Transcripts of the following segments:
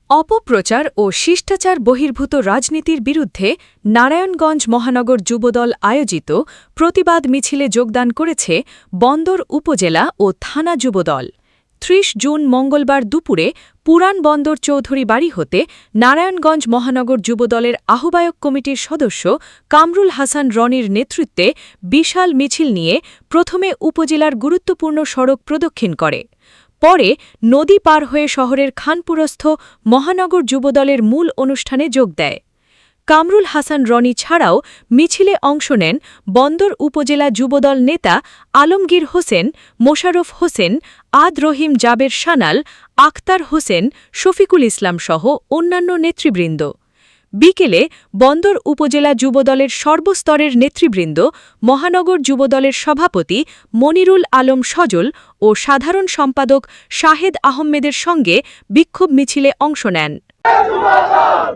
অপপ্রচার ও শিষ্টাচার বহির্ভূত রাজনীতির বিরুদ্ধে নারায়ণগঞ্জ মহানগর যুবদল আয়োজিত প্রতিবাদ মিছিলে যোগদান করেছে বন্দর উপজেলা ও থানা যুবদল। ৩০ জুন মঙ্গলবার দুপুরে পুরান বন্দর চৌধুরী বাড়ি হতে নারায়ণগঞ্জ মহানগর যুবদলের আহ্বায়ক কমিটির সদস্য কামরুল হাসান রনির নেতৃত্বে বিশাল মিছিল নিয়ে প্রথমে উপজেলার গুরুত্বপূর্ণ সড়ক প্রদক্ষিণ করে। পরে নদী পার হয়ে শহরের খানপুরস্থ মহানগর যুবদলের মূল অনুষ্ঠানে যোগ দেয়। কামরুল হাসান রনি ছাড়াও মিছিলে অংশ নেন বন্দর উপজেলা যুবদল নেতা আলমগীর হোসেন, মোশাররফ হোসেন, আদ রহিম, জাবের সানাল, আখতার হোসেন, শফিকুল ইসলাম সহ অন্যান্য নেতৃবৃন্দ। বিকেলে বন্দর উপজেলা যুবদলের সর্বস্তরের নেতৃবৃন্দ, মহানগর যুবদলের সভাপতি মনিরুল আলম সজল ও সাধারণ সম্পাদক শাহেদ আহমেদের সঙ্গে বিক্ষোভ মিছিলে অংশ নেন।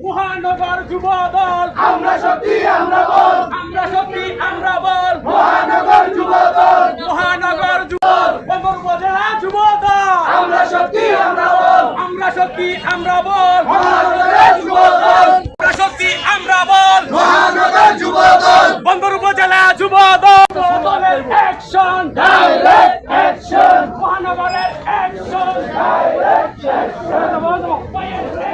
মহানগর যুবদল আমরা শক্তি আমরা বল, আমরা শক্তি আমরা বল, মহানগর যুবদল, মহানগর যুবদল, বন্দর উপজেলা যুবদল আমরা শক্তি আমরা বল, আমরা শক্তি আমরা বল, মহানগর যুবদল, আমরা শক্তি আমরা বল, মহানগর যুবদল, বন্দর উপজেলা যুবদল, যুবদলের অ্যাকশন ডাইরেক্ট অ্যাকশন, মহানগরের অ্যাকশন ডাইরেক্ট অ্যাকশন।